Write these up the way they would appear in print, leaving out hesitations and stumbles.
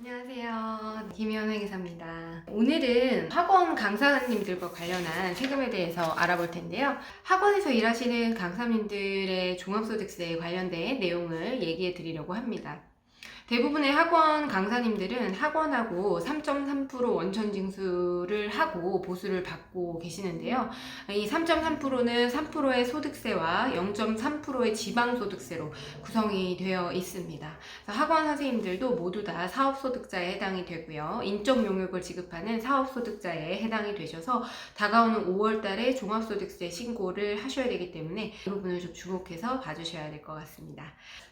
안녕하세요. 김희연 회계사입니다. 오늘은 학원 강사님들과 관련한 세금에 대해서 알아볼 텐데요. 학원에서 일하시는 강사님들의 종합소득세에 관련된 내용을 얘기해 드리려고 합니다. 대부분의 학원 강사님들은 학원하고 3.3% 원천 징수를 하고 보수를 받고 계시는데요. 이 3.3%는 3%의 소득세와 0.3%의 지방소득세로 구성이 되어 있습니다. 학원 선생님들도 모두 다 사업소득자에 해당이 되고요. 인적 용역을 지급하는 사업소득자에 해당이 되셔서 다가오는 5월달에 종합소득세 신고를 하셔야 되기 때문에 이 부분을 좀 주목해서 봐주셔야 될 것 같습니다.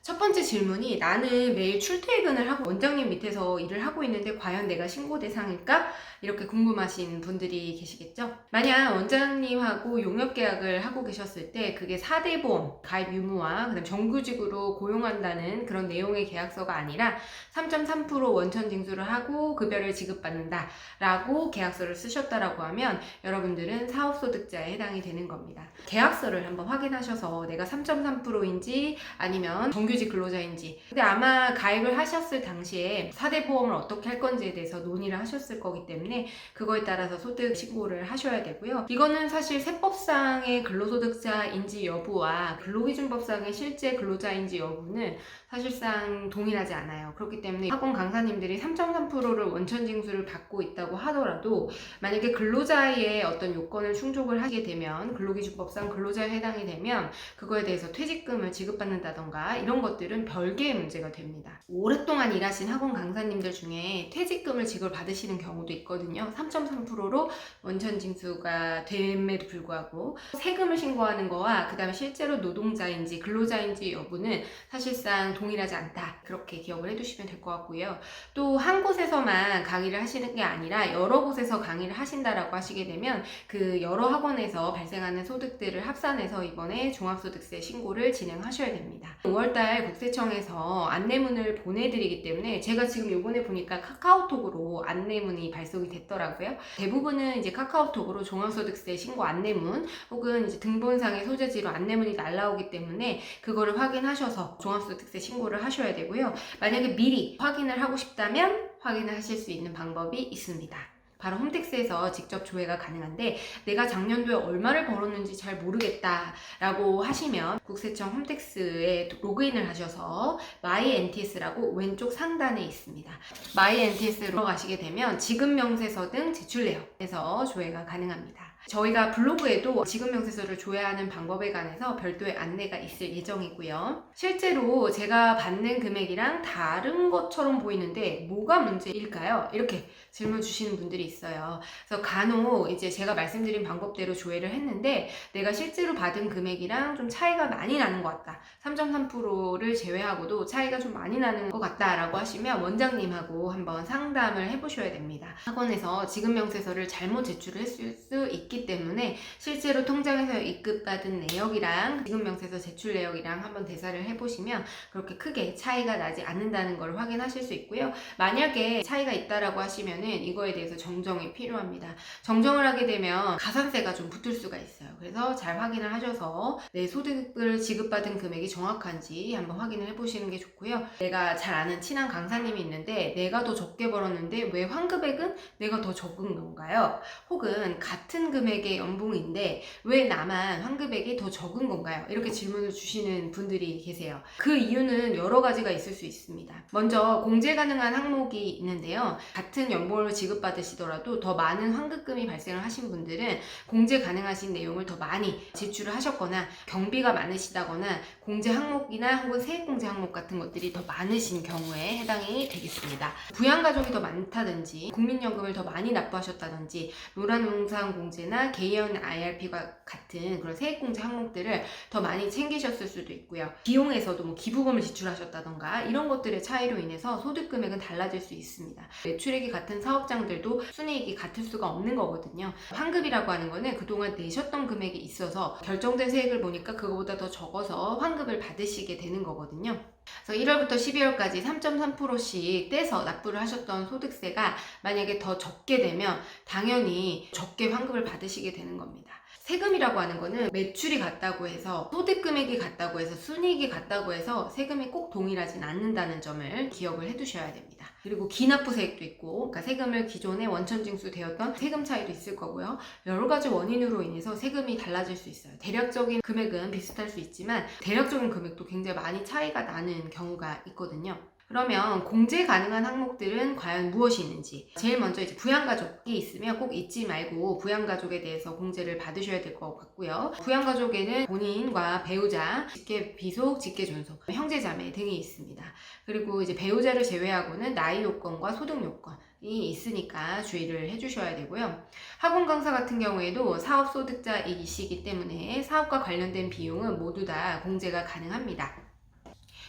첫 번째 질문이 나는 매일 출퇴근을 하고 원장님 밑에서 일을 하고 있는데 과연 내가 신고 대상일까? 이렇게 궁금하신 분들이 계시겠죠? 만약 원장님하고 용역계약을 하고 계셨을 때 그게 4대 보험, 가입 유무와 그다음 정규직으로 고용한다는 그런 내용의 계약서가 아니라 3.3% 원천 징수를 하고 급여를 지급받는다 라고 계약서를 쓰셨다라고 하면 여러분들은 사업소득자에 해당이 되는 겁니다. 계약서를 한번 확인하셔서 내가 3.3%인지 아니면 정규직 근로자인지, 근데 아마 가입을 하셨을 당시에 4대 보험을 어떻게 할 건지에 대해서 논의를 하셨을 거기 때문에 그거에 따라서 소득 신고를 하셔야 되고요. 이거는 사실 세법상의 근로소득자인지 여부와 근로기준법상의 실제 근로자인지 여부는 사실상 동일하지 않아요. 그렇기 때문에 학원 강사님들이 3.3%를 원천 징수를 받고 있다고 하더라도 만약에 근로자의 어떤 요건을 충족을 하게 되면 근로기준법상 근로자에 해당이 되면 그거에 대해서 퇴직금을 지급받는다던가 이런 것들은 별개의 문제가 됩니다. 오랫동안 일하신 학원 강사님들 중에 퇴직금을 지급받으시는 경우도 있거든요. 3.3%로 원천 징수가 됨에도 불구하고 세금을 신고하는 거와 그 다음에 실제로 노동자인지 근로자인지 여부는 사실상 동일하지 않다. 그렇게 기억을 해두시면 될 것 같고요. 또 한 곳에서만 강의를 하시는 게 아니라 여러 곳에서 강의를 하신다라고 하시게 되면 그 여러 학원에서 발생하는 소득들을 합산해서 이번에 종합소득세 신고를 진행하셔야 됩니다. 5월달 국세청에서 안내문을 보내드리기 때문에 제가 지금 요번에 보니까 카카오톡으로 안내문이 발송이 됐더라고요. 대부분은 이제 카카오톡으로 종합소득세 신고 안내문 혹은 이제 등본상의 소재지로 안내문이 날라오기 때문에 그거를 확인하셔서 종합소득세 신고를 하셔야 되고요. 만약에 미리 확인을 하고 싶다면 확인을 하실 수 있는 방법이 있습니다. 바로 홈택스에서 직접 조회가 가능한데 내가 작년도에 얼마를 벌었는지 잘 모르겠다 라고 하시면 국세청 홈택스에 로그인을 하셔서 myNTS라고 왼쪽 상단에 있습니다. myNTS로 들어가시게 되면 지급명세서 등 제출 내역에서 조회가 가능합니다. 저희가 블로그에도 지급명세서를 조회하는 방법에 관해서 별도의 안내가 있을 예정이고요. 실제로 제가 받는 금액이랑 다른 것처럼 보이는데 뭐가 문제일까요? 이렇게 질문 주시는 분들이 있어요. 그래서 간혹 이제 제가 말씀드린 방법대로 조회를 했는데 내가 실제로 받은 금액이랑 좀 차이가 많이 나는 것 같다. 3.3%를 제외하고도 차이가 좀 많이 나는 것 같다라고 하시면 원장님하고 한번 상담을 해보셔야 됩니다. 학원에서 지급명세서를 잘못 제출을 했을 수 있기 때문에 실제로 통장에서 입금받은 내역이랑 지급명세서 제출 내역이랑 한번 대사를 해보시면 그렇게 크게 차이가 나지 않는다는 걸 확인하실 수 있고요. 만약에 차이가 있다라고 하시면은 이거에 대해서 정정이 필요합니다. 정정을 하게 되면 가산세가 좀 붙을 수가 있어요. 그래서 잘 확인을 하셔서 내 소득을 지급받은 금액이 정확한지 한번 확인을 해보시는 게 좋고요. 내가 잘 아는 친한 강사님이 있는데 내가 더 적게 벌었는데 왜 환급액은 내가 더 적은 건가요? 혹은 같은 금액의 연봉인데 왜 나만 환급액이 더 적은 건가요? 이렇게 질문을 주시는 분들이 계세요. 그 이유는 여러 가지가 있을 수 있습니다. 먼저 공제 가능한 항목이 있는데요. 같은 연봉을 지급받으시더라도 더 많은 환급금이 발생을 하신 분들은 공제 가능하신 내용을 더 많이 지출을 하셨거나 경비가 많으시다거나 공제 항목이나 혹은 세액공제 항목 같은 것들이 더 많으신 경우에 해당이 되겠습니다. 부양가족이 더 많다든지 국민연금을 더 많이 납부하셨다든지 노란농산공제나 개인 IRP와 같은 그런 세액공제 항목들을 더 많이 챙기셨을 수도 있고요. 비용에서도 뭐 기부금을 지출하셨다던가 이런 것들의 차이로 인해서 소득금액은 달라질 수 있습니다. 매출액이 같은 사업장들도 순이익이 같을 수가 없는 거거든요. 환급이라고 하는 거는 그동안 내셨던 금액이 있어서 결정된 세액을 보니까 그거보다 더 적어서 환급을 받으시게 되는 거거든요. 그래서 1월부터 12월까지 3.3%씩 떼서 납부를 하셨던 소득세가 만약에 더 적게 되면 당연히 적게 환급을 받으시게 되는 겁니다. 세금이라고 하는 거는 매출이 같다고 해서, 소득 금액이 같다고 해서, 순이익이 같다고 해서 세금이 꼭 동일하진 않는다는 점을 기억을 해두셔야 됩니다. 그리고 기납부세액도 있고, 그러니까 세금을 기존에 원천징수되었던 세금 차이도 있을 거고요. 여러 가지 원인으로 인해서 세금이 달라질 수 있어요. 대략적인 금액은 비슷할 수 있지만 대략적인 금액도 굉장히 많이 차이가 나는 경우가 있거든요. 그러면 공제 가능한 항목들은 과연 무엇이 있는지, 제일 먼저 이제 부양가족이 있으면 꼭 잊지 말고 부양가족에 대해서 공제를 받으셔야 될 것 같고요. 부양가족에는 본인과 배우자, 직계 비속, 직계 존속, 형제자매 등이 있습니다. 그리고 이제 배우자를 제외하고는 나이 요건과 소득 요건이 있으니까 주의를 해주셔야 되고요. 학원 강사 같은 경우에도 사업 소득자이시기 때문에 사업과 관련된 비용은 모두 다 공제가 가능합니다.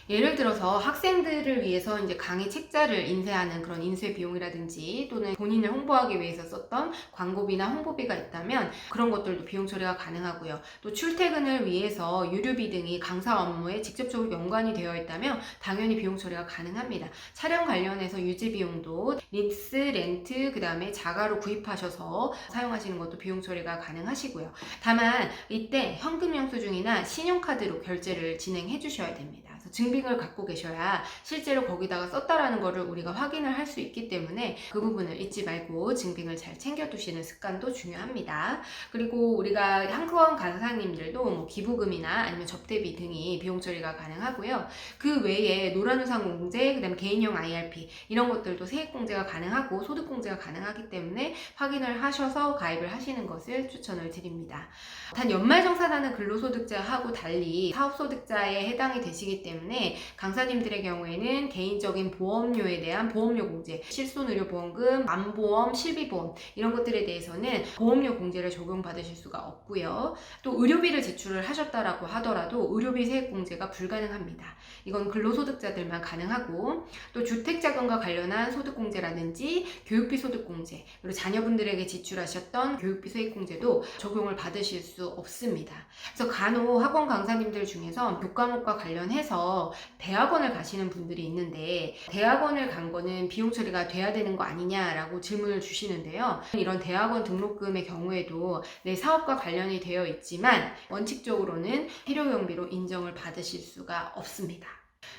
예를 들어서 학생들을 위해서 이제 강의 책자를 인쇄하는 그런 인쇄 비용이라든지, 또는 본인을 홍보하기 위해서 썼던 광고비나 홍보비가 있다면 그런 것들도 비용 처리가 가능하고요. 또 출퇴근을 위해서 유류비 등이 강사 업무에 직접적으로 연관이 되어 있다면 당연히 비용 처리가 가능합니다. 촬영 관련해서 유지 비용도 립스, 렌트, 그 다음에 자가로 구입하셔서 사용하시는 것도 비용 처리가 가능하시고요. 다만 이때 현금 영수증이나 신용카드로 결제를 진행해 주셔야 됩니다. 그래서 증빙을 갖고 계셔야 실제로 거기다가 썼다라는 거를 우리가 확인을 할 수 있기 때문에 그 부분을 잊지 말고 증빙을 잘 챙겨두시는 습관도 중요합니다. 그리고 우리가 학원 강사님들도 뭐 기부금이나 아니면 접대비 등이 비용 처리가 가능하고요. 그 외에 노란우산 공제, 그 다음에 개인용 IRP 이런 것들도 세액 공제가 가능하고 소득 공제가 가능하기 때문에 확인을 하셔서 가입을 하시는 것을 추천을 드립니다. 단 연말정산하는 근로소득자하고 달리 사업소득자에 해당이 되시기 때문에 강사님들의 경우에는 개인적인 보험료에 대한 보험료 공제, 실손의료보험금, 암보험, 실비보험 이런 것들에 대해서는 보험료 공제를 적용받으실 수가 없고요. 또 의료비를 지출을 하셨다라고 하더라도 의료비 세액 공제가 불가능합니다. 이건 근로소득자들만 가능하고, 또 주택자금과 관련한 소득공제라든지 교육비 소득공제, 그리고 자녀분들에게 지출하셨던 교육비 세액 공제도 적용을 받으실 수 없습니다. 그래서 간혹 학원 강사님들 중에서 교과목과 관련해서 대학원을 가시는 분들이 있는데, 대학원을 간 거는 비용 처리가 돼야 되는 거 아니냐라고 질문을 주시는데요. 이런 대학원 등록금의 경우에도 내 사업과 관련이 되어 있지만 원칙적으로는 필요경비로 인정을 받으실 수가 없습니다.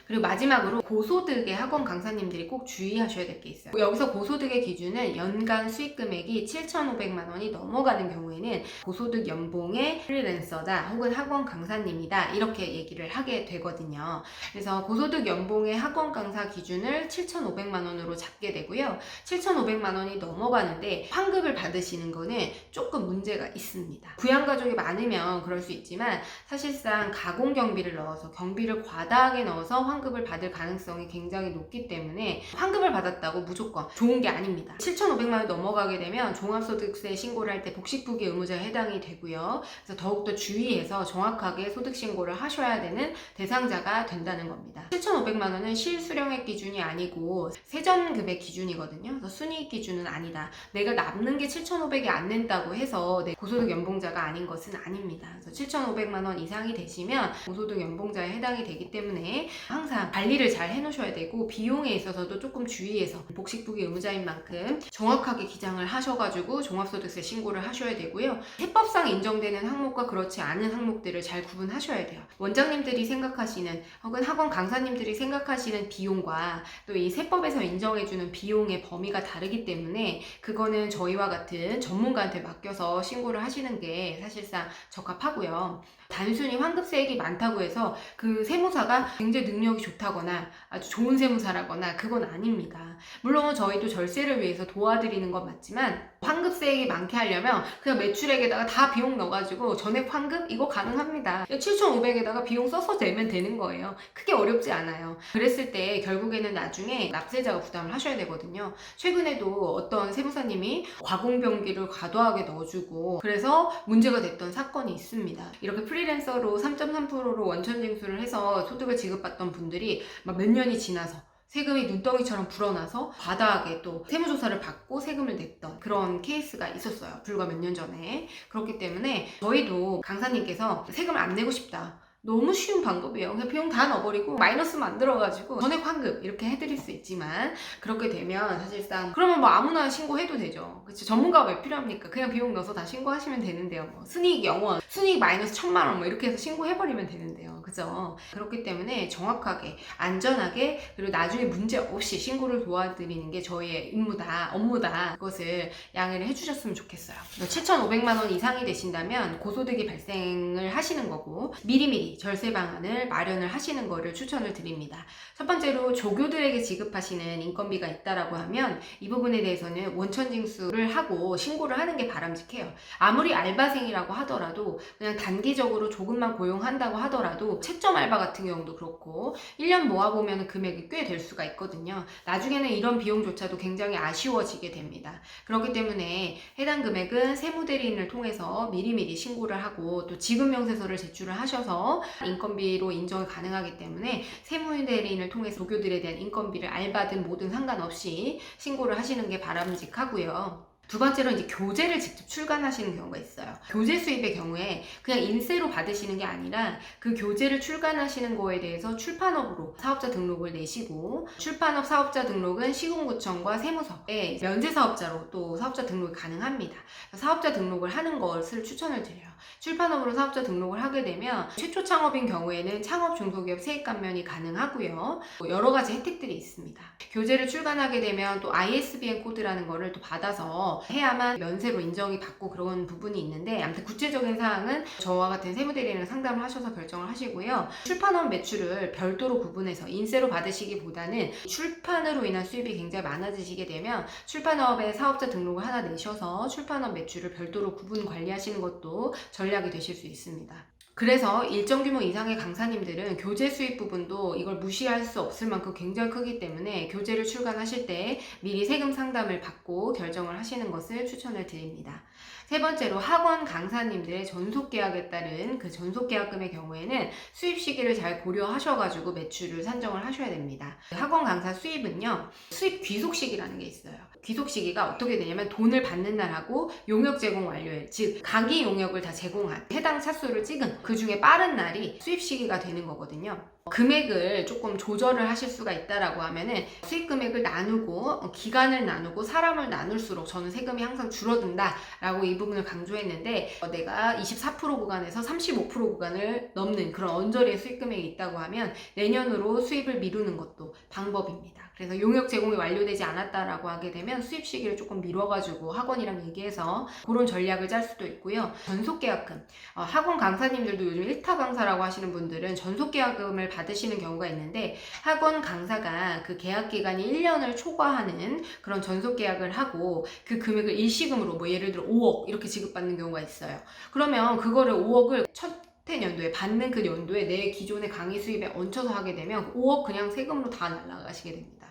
그리고 마지막으로 고소득의 학원 강사님들이 꼭 주의하셔야 될 게 있어요. 여기서 고소득의 기준은 연간 수익 금액이 7,500만 원이 넘어가는 경우에는 고소득 연봉의 프리랜서다 혹은 학원 강사님이다 이렇게 얘기를 하게 되거든요. 그래서 고소득 연봉의 학원 강사 기준을 7,500만 원으로 잡게 되고요. 7,500만 원이 넘어가는데 환급을 받으시는 거는 조금 문제가 있습니다. 부양가족이 많으면 그럴 수 있지만 사실상 가공경비를 넣어서 경비를 과다하게 넣어서 환급을 받을 가능성이 굉장히 높기 때문에 환급을 받았다고 무조건 좋은 게 아닙니다. 7,500만 원 넘어가게 되면 종합소득세 신고를 할 때 복식부기 의무자에 해당이 되고요. 그래서 더욱더 주의해서 정확하게 소득신고를 하셔야 되는 대상자가 된다는 겁니다. 7,500만 원은 실수령액 기준이 아니고 세전금액 기준이거든요. 그래서 순이익 기준은 아니다. 내가 남는 게 7,500이 안 된다고 해서 내 고소득 연봉자가 아닌 것은 아닙니다. 그래서 7,500만 원 이상이 되시면 고소득 연봉자에 해당이 되기 때문에 항상 관리를 잘 해놓으셔야 되고, 비용에 있어서도 조금 주의해서 복식부기 의무자인 만큼 정확하게 기장을 하셔가지고 종합소득세 신고를 하셔야 되고요. 세법상 인정되는 항목과 그렇지 않은 항목들을 잘 구분하셔야 돼요. 원장님들이 생각하시는 혹은 학원 강사님들이 생각하시는 비용과 또 이 세법에서 인정해주는 비용의 범위가 다르기 때문에 그거는 저희와 같은 전문가한테 맡겨서 신고를 하시는 게 사실상 적합하고요. 단순히 환급세액이 많다고 해서 그 세무사가 굉장히 능력이 좋다거나 아주 좋은 세무사라거나 그건 아닙니다. 물론 저희도 절세를 위해서 도와드리는 건 맞지만 환급세액이 많게 하려면 그냥 매출액에다가 다 비용 넣어가지고 전액 환급 이거 가능합니다. 7,500에다가 비용 써서 내면 되는 거예요. 크게 어렵지 않아요. 그랬을 때 결국에는 나중에 납세자가 부담을 하셔야 되거든요. 최근에도 어떤 세무사님이 과공병기를 과도하게 넣어주고 그래서 문제가 됐던 사건이 있습니다. 이렇게 프리랜서로 3.3%로 원천징수를 해서 소득을 지급받던 분들이 막 몇 년이 지나서 세금이 눈덩이처럼 불어나서 과다하게 또 세무조사를 받고 세금을 냈던 그런 케이스가 있었어요. 불과 몇 년 전에. 그렇기 때문에 저희도 강사님께서 세금을 안 내고 싶다, 너무 쉬운 방법이에요. 그냥 비용 다 넣어버리고 마이너스 만들어가지고 전액 환급 이렇게 해드릴 수 있지만, 그렇게 되면 사실상 그러면 뭐 아무나 신고해도 되죠. 그치? 전문가가 왜 필요합니까? 그냥 비용 넣어서 다 신고하시면 되는데요. 뭐 순이익 0원, 순이익 마이너스 1000만원 뭐 이렇게 해서 신고해버리면 되는데요. 그죠? 그렇기 때문에 정확하게 안전하게, 그리고 나중에 문제 없이 신고를 도와드리는 게 저희의 임무다, 업무다. 그것을 양해를 해주셨으면 좋겠어요. 7,500만원 이상이 되신다면 고소득이 발생을 하시는 거고, 미리미리 절세 방안을 마련을 하시는 거를 추천을 드립니다. 첫 번째로 조교들에게 지급하시는 인건비가 있다라고 하면 이 부분에 대해서는 원천징수를 하고 신고를 하는 게 바람직해요. 아무리 알바생이라고 하더라도, 그냥 단기적으로 조금만 고용한다고 하더라도 채점 알바 같은 경우도 그렇고 1년 모아보면 금액이 꽤 될 수가 있거든요. 나중에는 이런 비용조차도 굉장히 아쉬워지게 됩니다. 그렇기 때문에 해당 금액은 세무대리인을 통해서 미리미리 신고를 하고, 또 지급명세서를 제출을 하셔서 인건비로 인정이 가능하기 때문에 세무대리인을 통해서 조교들에 대한 인건비를 알바든 뭐든 상관없이 신고를 하시는 게 바람직하고요. 두 번째로 이제 교재를 직접 출간하시는 경우가 있어요. 교재 수입의 경우에 그냥 인쇄로 받으시는 게 아니라 그 교재를 출간하시는 거에 대해서 출판업으로 사업자 등록을 내시고, 출판업 사업자 등록은 시군구청과 세무서에 면제사업자로 또 사업자 등록이 가능합니다. 사업자 등록을 하는 것을 추천을 드려요. 출판업으로 사업자 등록을 하게 되면 최초 창업인 경우에는 창업 중소기업 세액 감면이 가능하고요. 여러 가지 혜택들이 있습니다. 교재를 출간하게 되면 또 ISBN 코드라는 거를 또 받아서 해야만 면세로 인정이 받고 그런 부분이 있는데, 아무튼 구체적인 사항은 저와 같은 세무대리랑 상담을 하셔서 결정을 하시고요. 출판업 매출을 별도로 구분해서 인세로 받으시기보다는 출판으로 인한 수입이 굉장히 많아지시게 되면 출판업에 사업자 등록을 하나 내셔서 출판업 매출을 별도로 구분 관리하시는 것도 전략이 되실 수 있습니다. 그래서 일정 규모 이상의 강사님들은 교재 수입 부분도 이걸 무시할 수 없을 만큼 굉장히 크기 때문에 교재를 출간하실 때 미리 세금 상담을 받고 결정을 하시는 것을 추천을 드립니다. 세 번째로 학원 강사님들의 전속계약에 따른 그 전속계약금의 경우에는 수입 시기를 잘 고려하셔가지고 매출을 산정을 하셔야 됩니다. 학원 강사 수입은요, 수입 귀속 시기라는 게 있어요. 귀속 시기가 어떻게 되냐면 돈을 받는 날하고 용역 제공 완료일, 즉 강의 용역을 다 제공한 해당 차수를 찍은 그 중에 빠른 날이 수입 시기가 되는 거거든요. 금액을 조금 조절을 하실 수가 있다라고 하면은 수익 금액을 나누고 기간을 나누고 사람을 나눌수록 저는 세금이 항상 줄어든다 라고 이 부분을 강조했는데, 내가 24% 구간에서 35% 구간을 넘는 그런 언저리의 수익 금액이 있다고 하면 내년으로 수입을 미루는 것도 방법입니다. 그래서 용역 제공이 완료되지 않았다라고 하게 되면 수입 시기를 조금 미뤄가지고 학원이랑 얘기해서 그런 전략을 짤 수도 있고요. 전속계약금, 학원 강사님들도 요즘 1타 강사라고 하시는 분들은 전속계약금을 받으시는 경우가 있는데, 학원 강사가 그 계약 기간이 1년을 초과하는 그런 전속계약을 하고 그 금액을 일시금으로 뭐 예를 들어 5억 이렇게 지급받는 경우가 있어요. 그러면 그거를 5억을 첫 연도에 받는 그 연도에 내 기존의 강의 수입에 얹혀서 하게 되면 5억 그냥 세금으로 다 날아가시게 됩니다.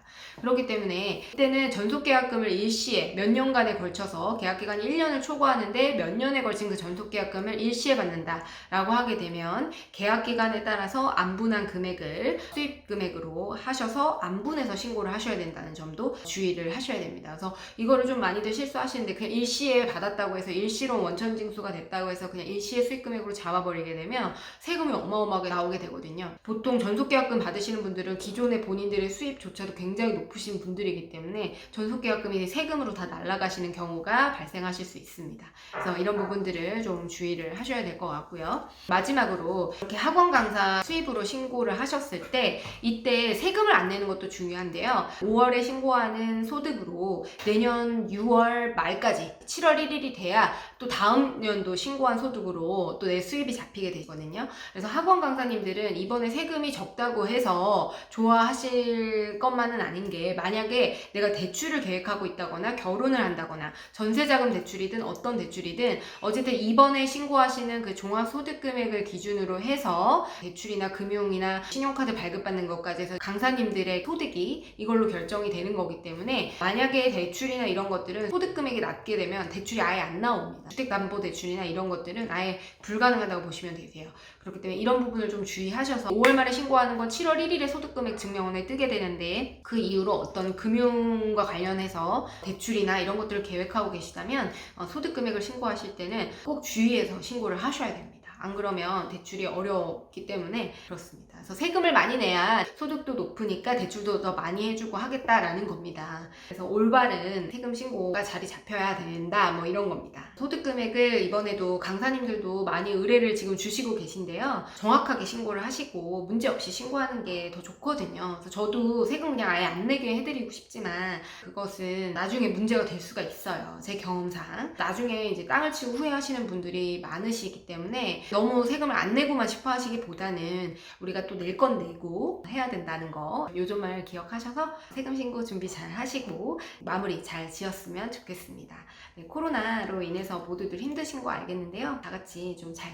그렇기 때문에 이때는 전속계약금을 일시에 몇 년간에 걸쳐서 계약기간이 1년을 초과하는데 몇 년에 걸친 그 전속계약금을 일시에 받는다 라고 하게 되면 계약기간에 따라서 안분한 금액을 수입금액으로 하셔서 안분해서 신고를 하셔야 된다는 점도 주의를 하셔야 됩니다. 그래서 이거를 좀 많이들 실수하시는데, 그냥 일시에 받았다고 해서 일시로 원천징수가 됐다고 해서 그냥 일시에 수익금액으로 잡아버리게 되면 세금이 어마어마하게 나오게 되거든요. 보통 전속계약금 받으시는 분들은 기존의 본인들의 수입조차도 굉장히 높으신 분들이기 때문에 전속계약금이 세금으로 다 날아가시는 경우가 발생하실 수 있습니다. 그래서 이런 부분들을 좀 주의를 하셔야 될 것 같고요. 마지막으로 이렇게 학원 강사 수입으로 신고를 하셨을 때 이때 세금을 안 내는 것도 중요한데요. 5월에 신고하는 소득으로 내년 6월 말까지 7월 1일이 돼야 또 다음 연도 신고한 소득으로 또 내 수입이 잡히게 되거든요. 그래서 학원 강사님들은 이번에 세금이 적다고 해서 좋아하실 것만은 아닌 게, 만약에 내가 대출을 계획하고 있다거나 결혼을 한다거나 전세자금 대출이든 어떤 대출이든 어쨌든 이번에 신고하시는 그 종합소득금액을 기준으로 해서 대출이나 금융이나 신용카드 발급받는 것까지 해서 강사님들의 소득이 이걸로 결정이 되는 거기 때문에, 만약에 대출이나 이런 것들은 소득금액이 낮게 되면 대출이 아예 안 나옵니다. 주택담보대출이나 이런 것들은 아예 불가능하다고 보시면 되세요. 그렇기 때문에 이런 부분을 좀 주의하셔서 5월 말에 신고하는 건 7월 1일에 소득금액 증명원에 뜨게 되는데, 그 이후로 어떤 금융과 관련해서 대출이나 이런 것들을 계획하고 계시다면 소득금액을 신고하실 때는 꼭 주의해서 신고를 하셔야 됩니다. 안 그러면 대출이 어렵기 때문에 그렇습니다. 그래서 세금을 많이 내야 소득도 높으니까 대출도 더 많이 해주고 하겠다라는 겁니다. 그래서 올바른 세금 신고가 자리 잡혀야 된다, 뭐 이런 겁니다. 소득 금액을 이번에도 강사님들도 많이 의뢰를 지금 주시고 계신데요. 정확하게 신고를 하시고 문제 없이 신고하는 게 더 좋거든요. 그래서 저도 세금 그냥 아예 안 내게 해드리고 싶지만 그것은 나중에 문제가 될 수가 있어요. 제 경험상. 나중에 이제 땅을 치고 후회하시는 분들이 많으시기 때문에 너무 세금을 안 내고만 싶어 하시기보다는 우리가 또 낼 건 내고 해야 된다는 거, 요 점을 기억하셔서 세금 신고 준비 잘 하시고 마무리 잘 지었으면 좋겠습니다. 네, 코로나로 인해서 모두들 힘드신 거 알겠는데요. 다 같이 좀 잘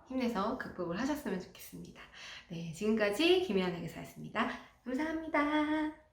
힘내서 극복을 하셨으면 좋겠습니다. 네, 지금까지 김혜연 회계사였습니다. 감사합니다.